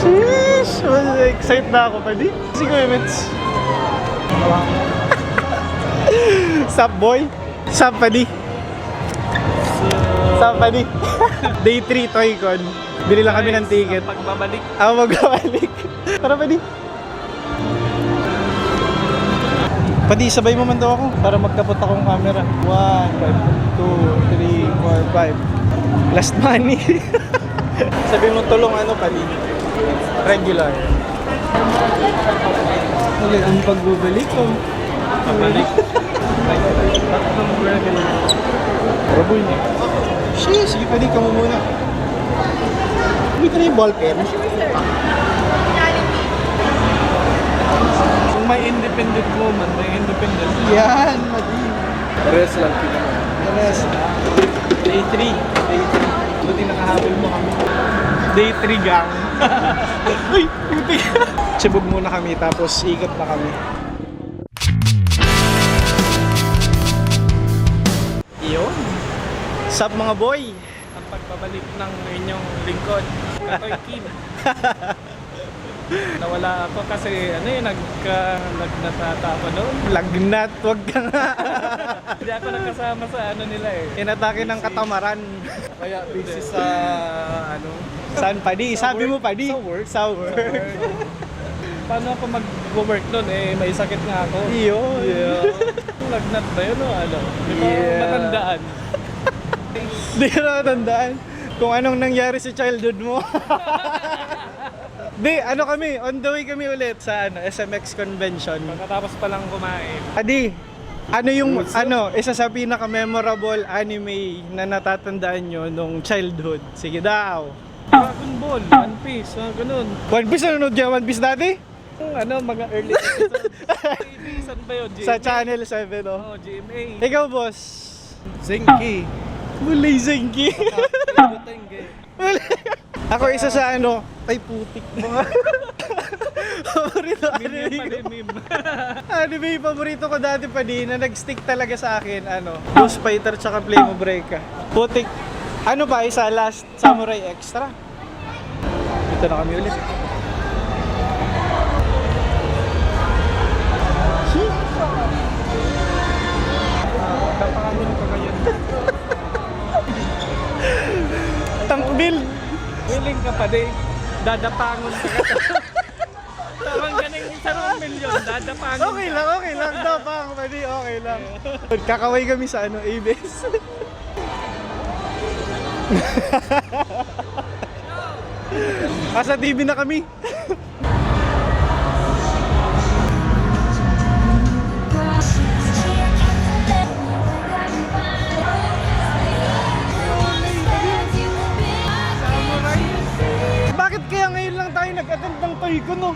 Sheesh! Excited na ako, pwede. Si Kuya Mets. Sup, boy? Sup, pwede? Sup, pwede? Day 3, Toycon. Bili lang kami ng ticket. Pagbabalik. Magbabalik. Tara, pwede. Pwede, sabay mo man daw ako para magkapot akong camera. 1, 2, 3, 4, 5. Last money. Sabi mo tulong ano, pwede. Regular. Ulit ang pagbubalik ko. Pabalik. Tatlong regular. Raboy niya. Sheesh, sige pwede ka mo muna. Hindi ka na yung ball pen. Kung may independent woman, may independent. Yan, madi. Rest lang kita. Rest. Day 3. Day 3. Buti nakahabol mo kami. Day 3 gang. Uy, puti. Sibog muna kami tapos ikot na kami. Yun. Sup mga boy? Ang pagbabalik ng inyong lingkod, Katoy Kim. Nawala ako kasi ano yun, lagnat ata ako noon. Lagnat, wag ka nga. Hindi ako nakasama sa ano nila eh. Inatake ng katamaran. Kaya busy sa ano. Saan pa di? Sabi mo pa di? Sa work. Sa work. Paano ako mag-work nun eh, may sakit nga ako. Yun. Yeah. Lagnat ba yun o ano? Di ba matandaan? Di ka na matandaan kung anong nangyari sa childhood mo. Di, ano kami, on the way kami ulit sa ano, SMX convention. Pagkatapos pa lang kumain. Adi, ano yung isa sa pinaka-memorable anime na natatandaan nyo nung childhood? Sige daw. Dragon Ball, One Piece, ganun. One Piece, nanonood ka One Piece dati? Yung ano, mga early episodes. TV, saan ba yun? GMA? Sa Channel 7, no? Oo, GMA. Ikaw, boss? Zenki. Mulay Zenki. Tenge. Ako isa sa ano, ay putik mga. Paborito Meme pa anime din, ko. meme. Anime yung paborito ko dati pa din na nag-stick talaga sa akin, ano, Ghost Fighter tsaka Flame of Breaka. Putik. Ano pa, isa last Samurai Extra. Dito na kami ulit. Kapangalan ko kayo. Tankbil. Willing ka pa din. Dadapangon ka ka. Tawang ganang isa 1 milyon, dadapangon Okay lang. Dapang, pwede, okay lang. Kakaway kami sa ano, ABS. Asa TV na kami. Bakit kaya ngayon lang tayo nag-attend ng Toycon, no?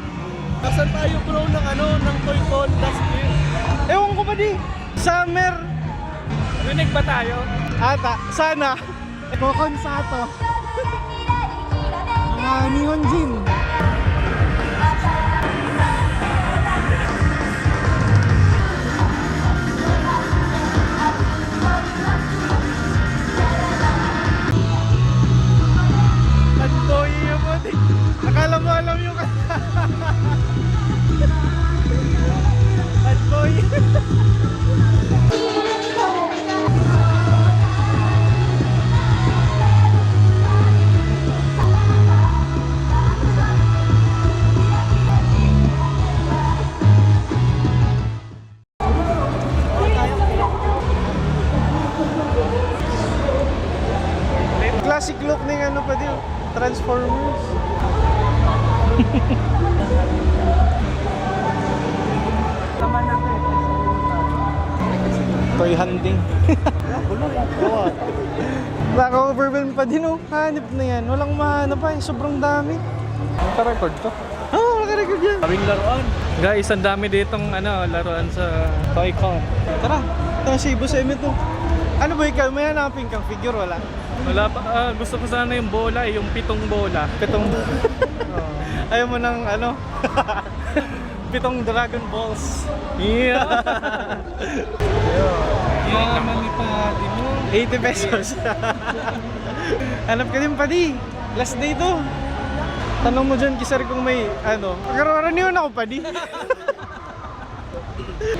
Nasaan tayo bro ng ano, ng Toycon last year? Ewan ko ba di? Summer. Rinig ba tayo? Ata, sana. Kokonsato. Mga Nihonjin. Nagboy yung puti. Akala mo alam yung kanta. Nagboy. Classic look ng ano pa din, Transformers. Tama na ko Toy hunting. Naka-overwhelm pa din, oh. Hanip na yan. Walang mahanap pa, sobrang dami. Naka-record to. Oo, naka-record yan. Kaming laruan. Guys, ang dami ditong ano, laruan sa Toycon. Tara, ito si Boss Emmett, to. Ano ba ikaw? May hanapin kang figure, wala? Wala pa, gusto ko sana yung bola, yung 7 bola. Pitong... Ayaw mo ng ano? 7 Dragon Balls. Yeah. Yeah, mani pa, di mo. 80 pesos. Hanap ka din pa di. Last day to. Tanong mo dyan, kisar kung may ano. Karaniwan ako pa di.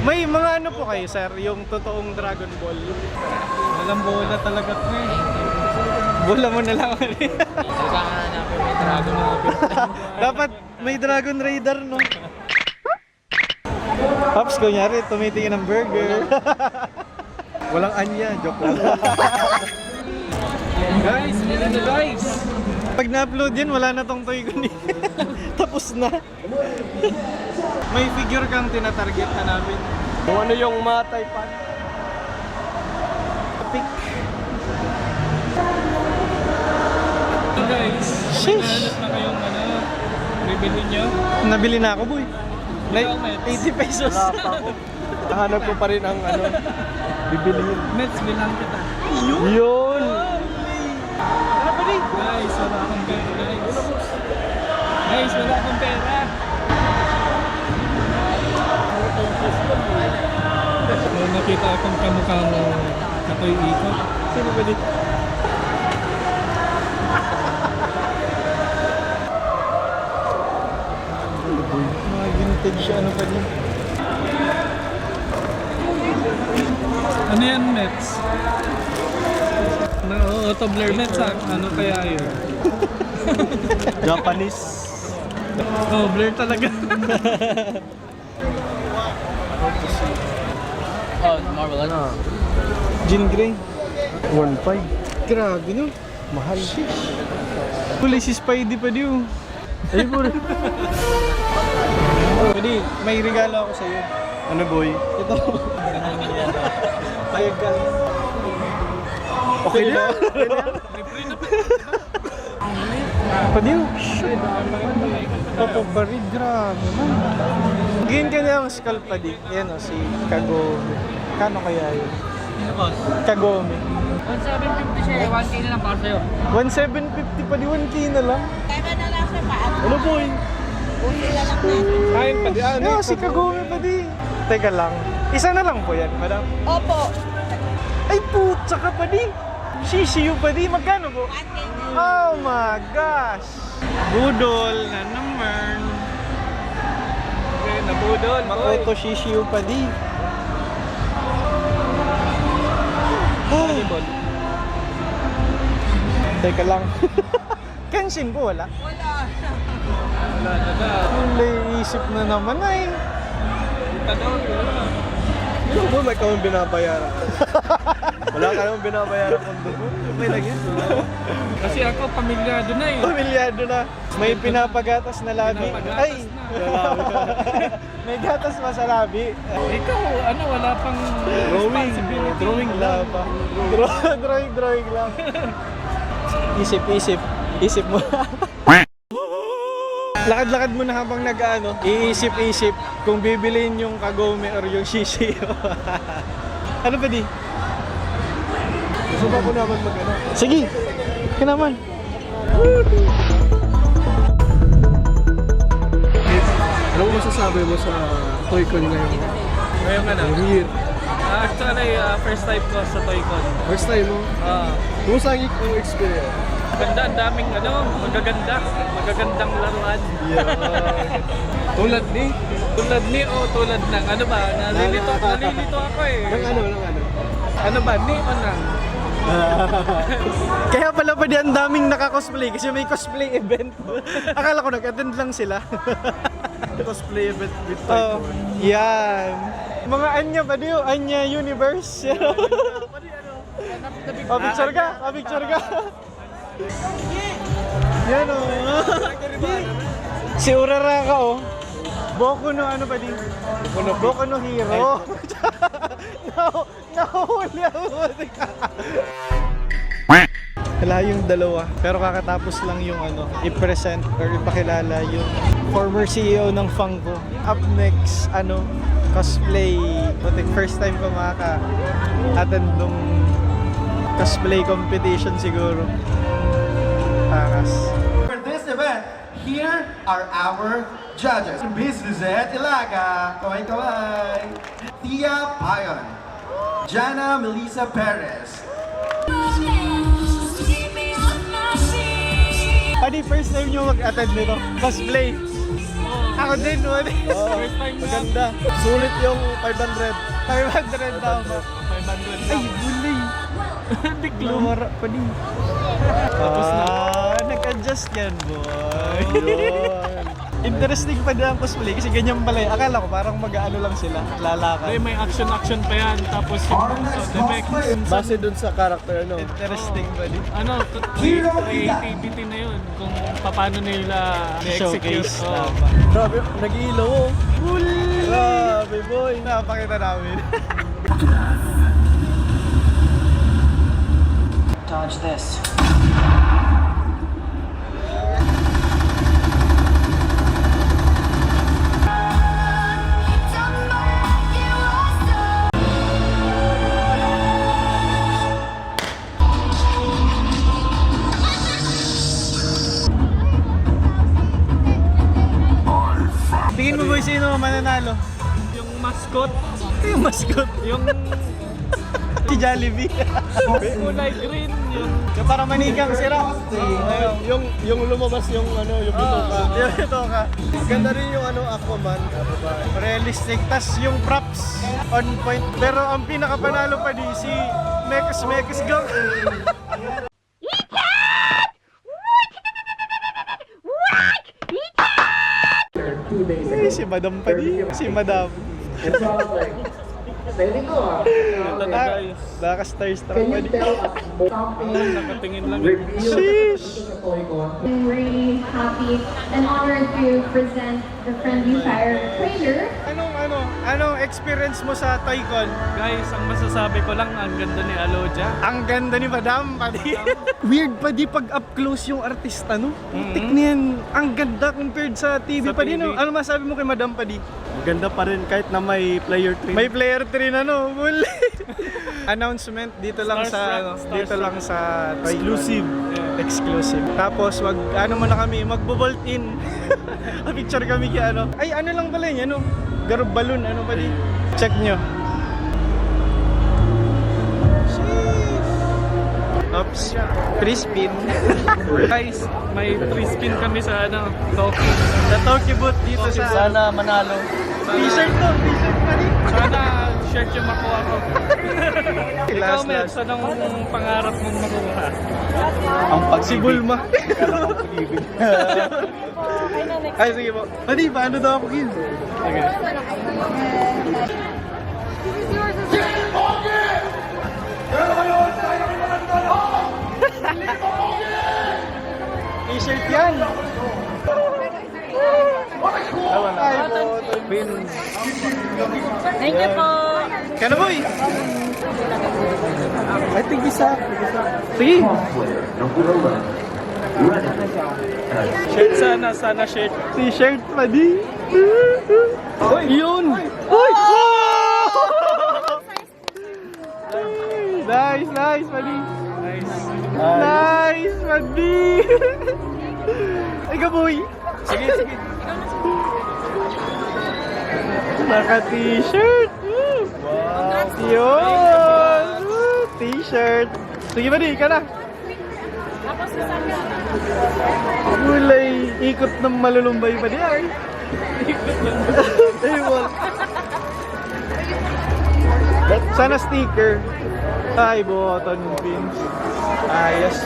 May mga ano po kayo, sir, yung totoong Dragon Ball. Walang bola talaga ko eh. Bola mo na lang. Kailangan na namin may dragon na Dapat may Dragon Raider, no? Pops, kunyari, tumitingin ng burger. Walang anya, joke lang. Guys, meron na guys! Pag na-upload yan, wala na tong toy ko ni. Tapos na. May figure kang tinatarget na namin. Kung ano yung matay pan? Pick. Guys, Sheesh. hanap na kayong ano, bibili nyo? Nabili na ako, boy. Like, Ikaw, 80 pesos. Hanap ko pa rin ang ano, bibilihin. Mets, bilang kita. Yun! Ano pa rin? Guys, wala akong pera guys. Guys, wala akong pera. So, nakita akong kamukha mo Katoy Ikot. Sino ba dito? Mga vintage ano pa din. Ano yan, Mets? Auto blur Mets, ano kaya yun? Japanese. Oh, blur talaga. Oh, Marvel, ano? Jean Grey. 1.5. Grabe no? Mahal. Huli si Spidey pa diyo. Ay po. Pwede, may regalo ako sa'yo. Ano boy? Ito. Payag ka. Okay na? Pwede yun. Papabarid, grabe man. Ganyan ka na ang skull pa di. Yan o, si Kagome. Kano kaya yun? Kagome. 1,750 siya, 1K na lang para sa'yo. 1,750 pa di, 1K na lang. Kaya na lang siya pa. Ano boy? Uli na lang natin. Kain pa di, ano? Yeah, si Kagome pa di. Teka lang. Isa na lang po yan, madam. Opo. Ay putsa ka pa di. Sisiyo pa di. Magkano po? 1K na. Oh my gosh. Budol na naman. Okay, nabudol. Makoto sisiyo pa di. Volleyball. Teka lang. Kenshin po wala? Wala. Wala na na. Wala isip na naman ay. Tanong, wala. Ano po may kang binabayaran? Wala ka naman binabayaran kondo po? May nagyan. Kasi ako, pamilyado na eh. Pamilyado na. May pinapagatas na labi. Pinapagatas Ay! na. May gatas pa sa labi. Ikaw, ano, wala pang responsibility. Drawing lang pa. Drawing lang. Isip mo. Lakad-lakad mo na habang nag-ano, iisip-isip kung bibiliin yung Kagome or yung Shishiyo. Ano ba di? Gusto ba ko naman mag-ano? Sige, ka naman. Ano mo masasabi mo sa Toy-Con ngayon? Ngayon nga na? Year. Actually, first time ko sa Toy-Con. First time mo? Ah, Kumusta ang experience? ganda, ang daming ano, magagandang laruan. Tulad ni? Tulad ng ano ba, nalilito ako eh. Ng ano? Ano ba, ni o nang? Kaya pala pa di ang daming naka-cosplay kasi may cosplay event. Akala ko nag-attend lang sila. Cosplay event with Oh, yan. Mga Anya pa di Anya Universe. Picture ka. Yan o. Si Uraraka o. Boku no ano pa din? Boku no Hero. Nahuli ako. Wala yung dalawa. Pero kakatapos lang yung ano, i-present or ipakilala yung former CEO ng Funko. Up next, ano, cosplay. Butik first time ko makaka-attend nung cosplay competition siguro. Takas. For this event, here are our judges. Miss Lizette Ilaga, kaway-kaway. Tia Payon. Jana Melissa Perez. Padi, first time nyo mag-attend nito? Cosplay? Ako din, wala. First time na. Maganda. Sulit yung 500. 500 daw. 500 Ay, lang. bulay. Hindi clue. Lumara pa din. Tapos na. Nag-adjust yan, boy. Yun. Interesting pa din ang cosplay kasi ganyan pala eh. Akala ko parang mag-ano lang sila, lalakad. May action pa yan. Tapos yung sound effects. Base dun sa character, no? Interesting pa din. Ano, creativity na yun. Kung paano nila i-execute. Showcase. Oo. Tama. Grabe, nag-iilaw oh. Grabe boy. Napakita namin. Dodge this. Tingin mo boy, sino mananalo? Yung mascot. Yung mascot. Yung Si Jollibee. kulay green. Yung Yung para manigang sira. Yung lumabas yung ano, yung bituka. Ito ka. Ganda rin yung ano, Aquaman. Realistic. Tas yung props on point. Pero ang pinakapanalo pa di si Mekas Gang. Eh, si Madam pa di. Si Madam. ito na guys. Naka-starstruck pa di. Nakatingin lang. Sheesh! I'm really happy and honored to present the Friendly Fire trailer. Anong experience mo sa Toycon? Guys, ang masasabi ko lang, ang ganda ni Aloja. Ang ganda ni Madam Padi. Weird pa di pag up close yung artista, no? Tik niyan. Ang ganda compared sa TV Sa pa din, no? TV. Ano masabi mo kay Madam Padi? Ganda pa rin kahit na may player 3. May player 3 na, no? Muli. Announcement dito lang Starstruck, sa dito lang sa Toycon. Exclusive. Exclusive. Tapos ano muna kami, magbo-bolt in. Picture kami kaya ano. Ay, ano lang pala yun, ano? Garub balloon, ano pa di? Check nyo. Oops. 3 spin. Guys, may 3 spin kami sa ano, Toki. Sa Toki booth dito sa... Sana manalo. T-shirt to! T-shirt pa rin! Sana shirt yung makuha ko. Ikaw, Last, Mel, last. saan ang pangarap mong makuha? Ang Si Bulma. Ay, sige po. Pati, paano daw ako, Gil? Sige. T-shirt yan! Ay po, Twin. Thank you po. Kano boy? I think isa. Sige. Shirt sana shirt. T-shirt pa di. Yun! Uy! Nice, nice, Padi. Nice. Nice, Padi. Ikaw, boy. Sige. Naka-t-shirt. Wow. Yun. T-shirt. Sige, Padi, ka na. Gulay, ikot ng malulumbay pa di ay. Ewan. Sana sticker. Ay, button pins. Ayos.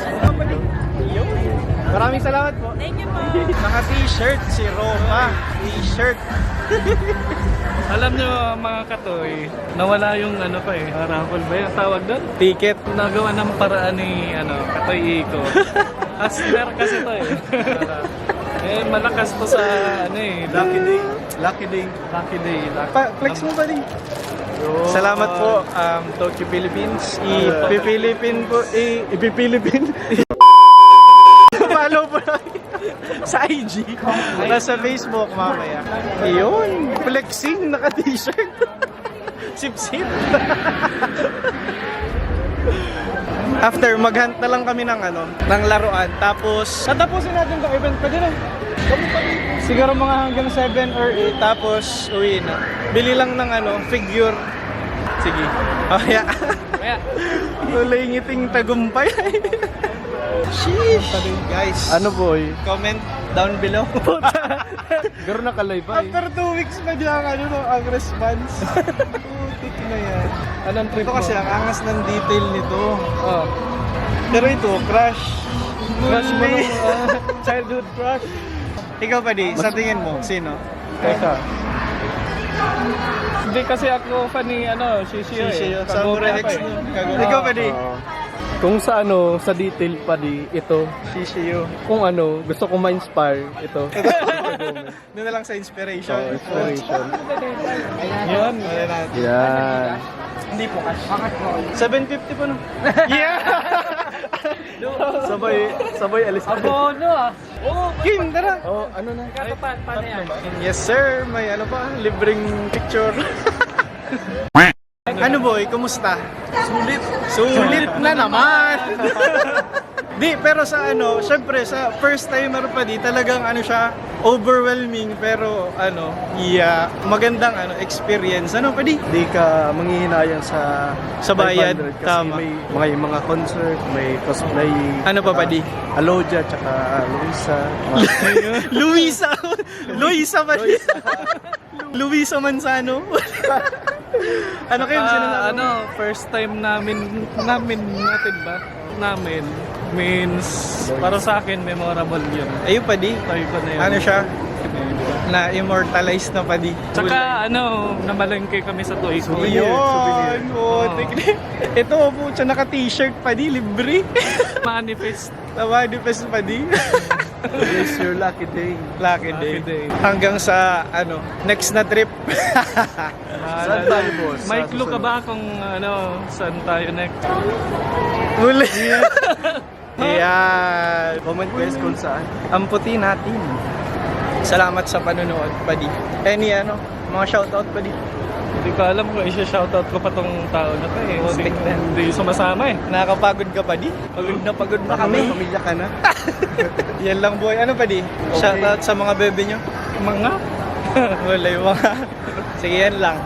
Maraming salamat po. Thank you po. Naka-t-shirt si Roma. T-shirt. Alam nyo mga katoy, nawala yung ano pa eh, raffle ba yung tawag doon? Ticket. Nagawa ng paraan ni Katoy Iko. Asmer kasi to eh. Malakas to sa ano eh, lucky day. Lucky day. Lucky day. Flex mo ba rin? Salamat po, Tokyo Philippines. Ipipilipin po, ipipilipin. Follow po lang sa IG. Nasa Facebook mamaya. Ayun, flexing, naka-t-shirt. Sip-sip. After, maghunt na lang kami ng laruan. Tapos, tatapusin natin itong event pa din eh. Siguro mga hanggang 7 or 8. Tapos, uwi na. Bili lang ng figure. Sige. Oh, yeah. Kaya, Tuloy ngiting tagumpay. Sheesh. Guys, Ano boy? comment down below. Garo na kalay ba After 2 weeks pa dyan, ano no, ang response. Putik na yan. Anong trip Ito kasi ang angas ng detail nito. Oh. Pero ito, crush. Crush mo Muli. nung childhood crush. Ikaw pa di, sa tingin mo, sino? Teka. Hindi kasi ako fan ni Shishio eh. Samurai X. Ikaw pa di. Kung sa sa detail pa di, ito. Shishio. Kung gusto kong ma-inspire, ito. Doon na lang sa inspiration. Inspiration. Yan. Wala natin. Yan. Hindi po cash. 750 po no? Yeah! Sabay alis na. Abono ah. Kim, tara! Oh, ano na? Paano yan? Yes sir, may ano pa, libreng picture. Ano boy, kumusta? Sulit na naman. Di, pero sa syempre sa first timer pa di, talagang siya, overwhelming pero magandang experience. Ano pa di? Di ka manghihinayang sa bayad, 500 kasi tama. may mga concert, may cosplay. Ano pa di? Alodia, tsaka Luisa. Luisa pa di. Luisa Manzano. Ano kayo? Sino na? First time natin ba? Namin means para sa akin memorable yun. Ayun pa di. Tayo ko na yun. Ano siya? Na-immortalize na pa di. Tsaka namalengke kami sa Toy Co. Souvenir. Ayun! Putik. Ito po siya naka-t-shirt pa di, libre. Manifest. Manifest pa di. It's your lucky day. Lucky day. Lucky day. Hanggang sa next na trip. Saan tayo, boss? May Sa clue ka susunod? ba kung saan tayo next? Uli. Yan. Comment guys kung saan. Ang puti natin. Salamat sa panonood, padi. Any mga shoutout, padi. Hindi ko alam kung i-shoutout ko pa tong tao na to eh. Stick na. Hindi sumasama eh. Nakakapagod ka, padi? Pagod na kami. Pamilya ka na. Yan lang, boy. Ano, padi? Shoutout sa mga bebe nyo. Mga Wala yung mga. Sige, yan lang.